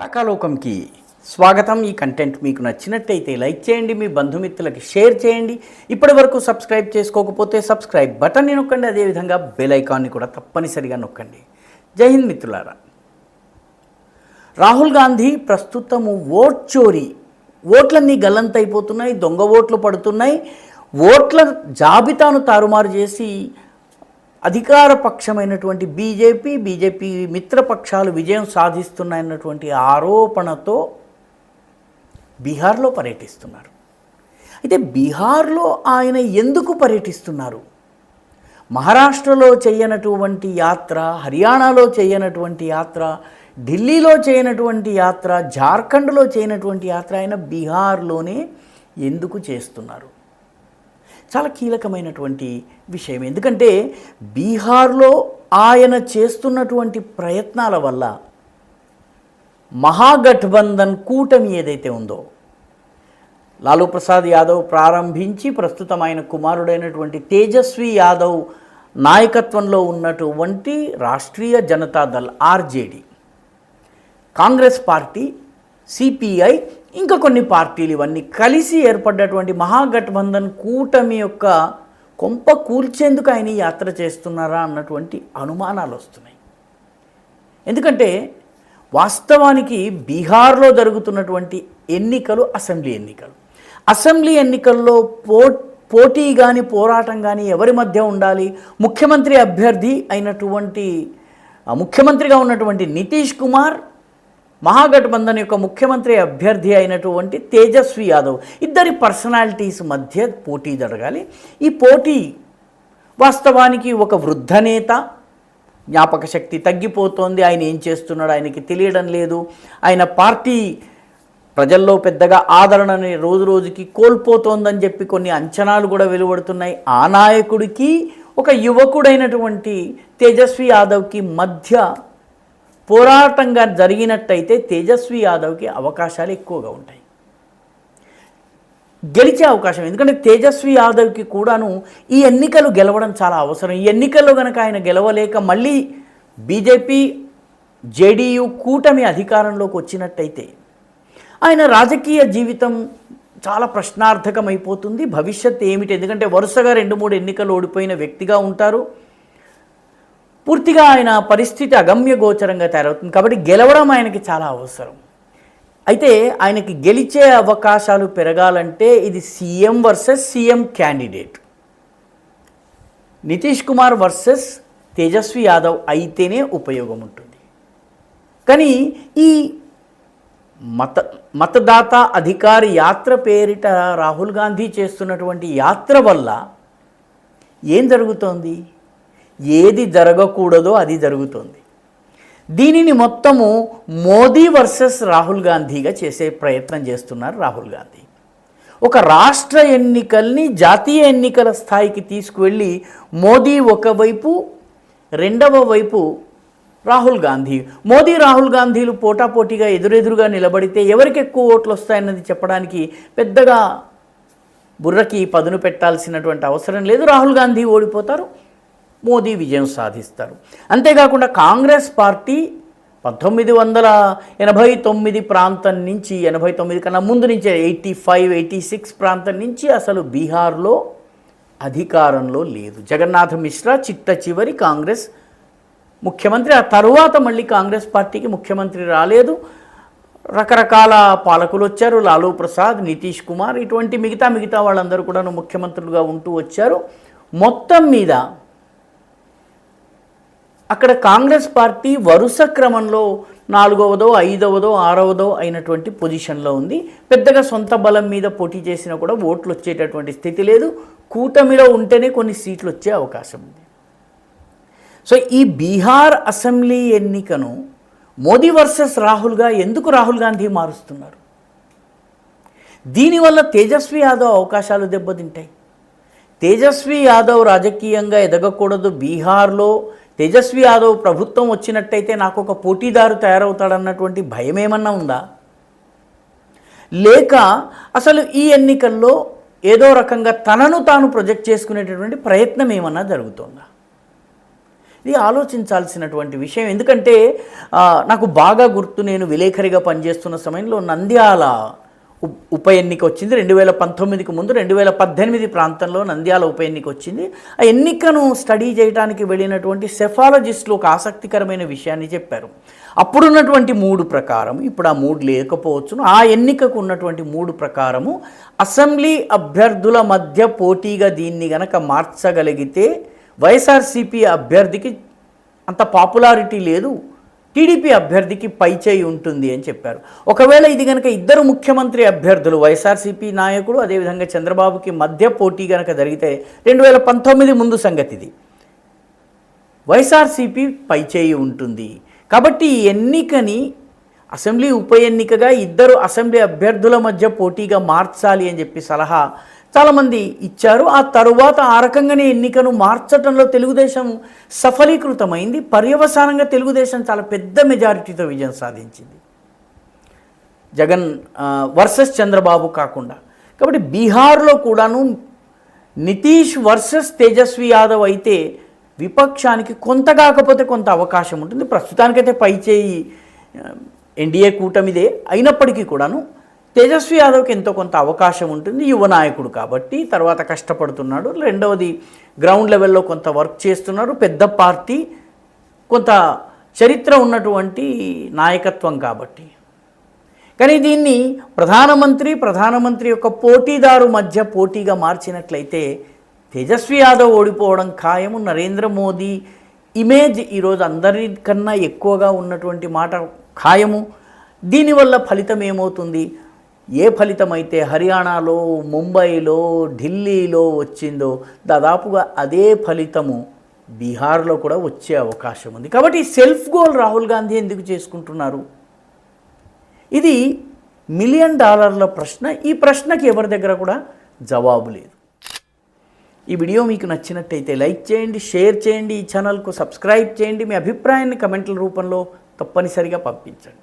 శాఖాలోకంకి స్వాగతం. ఈ కంటెంట్ మీకు నచ్చినట్టయితే లైక్ చేయండి, మీ బంధుమిత్రులకి షేర్ చేయండి. ఇప్పటి వరకు సబ్స్క్రైబ్ చేసుకోకపోతే సబ్స్క్రైబ్ బటన్ని నొక్కండి, అదేవిధంగా బెల్ ఐకాన్ని కూడా తప్పనిసరిగా నొక్కండి. జై హింద్ మిత్రులారా. రాహుల్ గాంధీ ప్రస్తుతము ఓట్ చోరీ, ఓట్లన్నీ గల్లంతైపోతున్నాయి, దొంగ ఓట్లు పడుతున్నాయి, ఓట్ల జాబితాను తారుమారు చేసి అధికార పక్షమైనటువంటి బీజేపీ మిత్రపక్షాలు విజయం సాధిస్తున్నాయన్నటువంటి ఆరోపణతో బీహార్లో పర్యటిస్తున్నారు. అయితే బీహార్లో ఆయన ఎందుకు పర్యటిస్తున్నారు? మహారాష్ట్రలో చేయనటువంటి యాత్ర, హర్యానాలో చేయనటువంటి యాత్ర, ఢిల్లీలో చేయనటువంటి యాత్ర, జార్ఖండ్లో చేయనటువంటి యాత్ర ఆయన బీహార్లోనే ఎందుకు చేస్తున్నారు? చాలా కీలకమైనటువంటి విషయం. ఎందుకంటే బీహార్లో ఆయన చేస్తున్నటువంటి ప్రయత్నాల వల్ల మహాగఠబంధన్ కూటమి ఏదైతే ఉందో, లాలూ ప్రసాద్ యాదవ్ ప్రారంభించి ప్రస్తుతం ఆయన కుమారుడైనటువంటి తేజస్వి యాదవ్ నాయకత్వంలో ఉన్నటువంటి Rashtriya Janata Dal RJD, Congress party, CPI, ఇంకా కొన్ని పార్టీలు ఇవన్నీ కలిసి ఏర్పడ్డటువంటి మహాగఠబంధన్ కూటమి యొక్క కొంప కూల్చేందుకు ఆయన యాత్ర చేస్తున్నారా అన్నటువంటి అనుమానాలు వస్తున్నాయి. ఎందుకంటే వాస్తవానికి బీహార్లో జరుగుతున్నటువంటి ఎన్నికలు అసెంబ్లీ ఎన్నికల్లో పోటీ కానీ పోరాటం కానీ ఎవరి మధ్య ఉండాలి? ముఖ్యమంత్రి అభ్యర్థి అయినటువంటి ముఖ్యమంత్రిగా ఉన్నటువంటి నితీష్ కుమార్, మహాగఠబంధన్ యొక్క ముఖ్యమంత్రి అభ్యర్థి అయినటువంటి తేజస్వి యాదవ్, ఇద్దరి పర్సనాలిటీస్ మధ్య పోటీ జరగాలి. ఈ పోటీ వాస్తవానికి ఒక వృద్ధ నేత, జ్ఞాపక శక్తి తగ్గిపోతోంది, ఆయన ఏం చేస్తున్నాడో ఆయనకి తెలియడం లేదు, ఆయన పార్టీ ప్రజల్లో పెద్దగా ఆదరణని రోజు రోజుకి కోల్పోతోందని చెప్పి కొన్ని అంచనాలు కూడా వెలువడుతున్నాయి. ఆ నాయకుడికి ఒక యువకుడైనటువంటి తేజస్వి యాదవ్కి మధ్య పోరాటంగా జరిగినట్టయితే తేజస్వి యాదవ్కి అవకాశాలు ఎక్కువగా ఉంటాయి, గెలిచే అవకాశం. ఎందుకంటే తేజస్వి యాదవ్కి కూడాను ఈ ఎన్నికలు గెలవడం చాలా అవసరం. ఈ ఎన్నికల్లో కనుక ఆయన గెలవలేక మళ్ళీ బీజేపీ జేడీయూ కూటమి అధికారంలోకి వచ్చినట్టయితే ఆయన రాజకీయ జీవితం చాలా ప్రశ్నార్థకమైపోతుంది. భవిష్యత్ ఏమిటి? ఎందుకంటే వరుసగా 2-3 ఎన్నికలు ఓడిపోయిన వ్యక్తిగా ఉంటారు. పూర్తిగా ఆయన పరిస్థితి అగమ్య గోచరంగా తయారవుతుంది. కాబట్టి గెలవడం ఆయనకి చాలా అవసరం. అయితే ఆయనకి గెలిచే అవకాశాలు పెరగాలంటే ఇది CM versus CM candidate, Nitish Kumar versus Tejashwi Yadav అయితేనే ఉపయోగం ఉంటుంది. కానీ ఈ మతదాత అధికారి యాత్ర పేరిట రాహుల్ గాంధీ చేస్తున్నటువంటి యాత్ర వల్ల ఏం జరుగుతోంది? ఏది జరగకూడదో అది జరుగుతోంది. దీనిని మొత్తము మోదీ వర్సెస్ రాహుల్ గాంధీగా చేసే ప్రయత్నం చేస్తున్నారు రాహుల్ గాంధీ. ఒక రాష్ట్ర ఎన్నికల్ని జాతీయ ఎన్నికల స్థాయికి తీసుకువెళ్ళి మోదీ ఒకవైపు, రెండవ వైపు రాహుల్ గాంధీ. మోదీ రాహుల్ గాంధీలు పోటాపోటీగా ఎదురెదురుగా నిలబడితే ఎవరికి ఎక్కువ ఓట్లు వస్తాయన్నది చెప్పడానికి పెద్దగా బుర్రకి పదును పెట్టాల్సినటువంటి అవసరం లేదు. రాహుల్ గాంధీ ఓడిపోతారు, మోదీ విజయం సాధిస్తారు. అంతేకాకుండా కాంగ్రెస్ పార్టీ 1989 ప్రాంతం నుంచి, 89 కన్నా ముందు నుంచే 85, 86 ప్రాంతం నుంచి అసలు బీహార్లో అధికారంలో లేదు. జగన్నాథ్ మిశ్రా చిట్ట చివరి కాంగ్రెస్ ముఖ్యమంత్రి. ఆ తరువాత మళ్ళీ కాంగ్రెస్ పార్టీకి ముఖ్యమంత్రి రాలేదు. రకరకాల పాలకులు వచ్చారు, లాలూ ప్రసాద్, నితీష్ కుమార్, ఇటువంటి మిగతా వాళ్ళందరూ కూడా ముఖ్యమంత్రులుగా ఉంటూ వచ్చారు. మొత్తం మీద అక్కడ కాంగ్రెస్ పార్టీ వరుస క్రమంలో 4వదో, 5వదో, 6వదో అయినటువంటి పొజిషన్లో ఉంది. పెద్దగా సొంత బలం మీద పోటీ చేసినా కూడా ఓట్లు వచ్చేటటువంటి స్థితి లేదు. కూటమిలో ఉంటేనే కొన్ని సీట్లు వచ్చే అవకాశం ఉంది. సో ఈ బీహార్ అసెంబ్లీ ఎన్నికను మోదీ వర్సెస్ రాహుల్గా ఎందుకు రాహుల్ గాంధీ మారుస్తున్నారు? దీనివల్ల తేజస్వి యాదవ్ అవకాశాలు దెబ్బతింటాయి. తేజస్వి యాదవ్ రాజకీయంగా ఎదగకూడదు. బీహార్లో తేజస్వి యాదవ్ ప్రభుత్వం వచ్చినట్టయితే నాకు ఒక పోటీదారు తయారవుతాడన్నటువంటి భయం ఏమన్నా ఉందా? లేక అసలు ఈ ఎన్నికల్లో ఏదో రకంగా తనను తాను ప్రొజెక్ట్ చేసుకునేటటువంటి ప్రయత్నం ఏమన్నా జరుగుతుందా? ఇది ఆలోచించాల్సినటువంటి విషయం. ఎందుకంటే నాకు బాగా గుర్తు, నేను విలేకరిగా పనిచేస్తున్న సమయంలో నంద్యాల ఉప ఎన్నిక వచ్చింది 2019కి ముందు. 2018 ప్రాంతంలో నంద్యాల ఉప ఎన్నిక వచ్చింది. ఆ ఎన్నికను స్టడీ చేయడానికి వెళ్ళినటువంటి సెఫాలజిస్టులు ఒక ఆసక్తికరమైన విషయాన్ని చెప్పారు. అప్పుడున్నటువంటి 3 ప్రకారం, ఇప్పుడు ఆ 3 లేకపోవచ్చును, ఆ ఎన్నికకు ఉన్నటువంటి 3 ప్రకారము అసెంబ్లీ అభ్యర్థుల మధ్య పోటీగా దీన్ని గనక మార్చగలిగితే వైఎస్ఆర్సీపీ అభ్యర్థికి అంత పాపులారిటీ లేదు, టీడీపీ అభ్యర్థికి పైచేయి ఉంటుంది అని చెప్పారు. ఒకవేళ ఇది కనుక ఇద్దరు ముఖ్యమంత్రి అభ్యర్థులు, వైఎస్ఆర్సీపీ నాయకుడు అదేవిధంగా చంద్రబాబుకి మధ్య పోటీ కనుక జరిగితే 2019 ముందు సంగతి ఇది, వైఎస్ఆర్సీపీ పైచేయి ఉంటుంది. కాబట్టి ఈ ఎన్నికని అసెంబ్లీ ఉప ఎన్నికగా ఇద్దరు అసెంబ్లీ అభ్యర్థుల మధ్య పోటీగా మార్చాలి అని చెప్పి సలహా చాలామంది ఇచ్చారు. ఆ తరువాత ఆ రకంగానే ఎన్నికను మార్చడంలో తెలుగుదేశం సఫలీకృతమైంది. పర్యవసానంగా తెలుగుదేశం చాలా పెద్ద మెజారిటీతో విజయం సాధించింది, జగన్ వర్సెస్ చంద్రబాబు కాకుండా. కాబట్టి బీహార్లో కూడాను నితీష్ వర్సెస్ తేజస్వి యాదవ్ అయితే విపక్షానికి కొంత కాకపోతే కొంత అవకాశం ఉంటుంది. ప్రస్తుతానికైతే పైచేయి ఎన్డీఏ కూటమిదే అయినప్పటికీ కూడాను తేజస్వి యాదవ్కి ఎంతో కొంత అవకాశం ఉంటుంది. యువ నాయకుడు కాబట్టి, తర్వాత కష్టపడుతున్నాడు. రెండవది గ్రౌండ్ లెవెల్లో కొంత వర్క్ చేస్తున్నారు. పెద్ద పార్టీ, కొంత చరిత్ర ఉన్నటువంటి నాయకత్వం కాబట్టి. కానీ దీన్ని ప్రధానమంత్రి యొక్క పోటీదారు మధ్య పోటీగా మార్చినట్లయితే తేజస్వి యాదవ్ ఓడిపోవడం ఖాయము. నరేంద్ర మోదీ ఇమేజ్ ఈరోజు అందరికన్నా ఎక్కువగా ఉన్నటువంటి మాట ఖాయము. దీనివల్ల ఫలితం ఏమవుతుంది? ఏ ఫలితమైతే హర్యానాలో, ముంబైలో, ఢిల్లీలో వచ్చిందో దాదాపుగా అదే ఫలితము బీహార్లో కూడా వచ్చే అవకాశం ఉంది. కాబట్టి సెల్ఫ్ గోల్ రాహుల్ గాంధీ ఎందుకు చేసుకుంటున్నారు? ఇది $1 మిలియన్ ప్రశ్న. ఈ ప్రశ్నకి ఎవరి దగ్గర కూడా జవాబు లేదు. ఈ వీడియో మీకు నచ్చినట్టయితే లైక్ చేయండి, షేర్ చేయండి, ఈ ఛానల్కు సబ్స్క్రైబ్ చేయండి. మీ అభిప్రాయాన్ని కమెంట్ల రూపంలో తప్పనిసరిగా పంపించండి.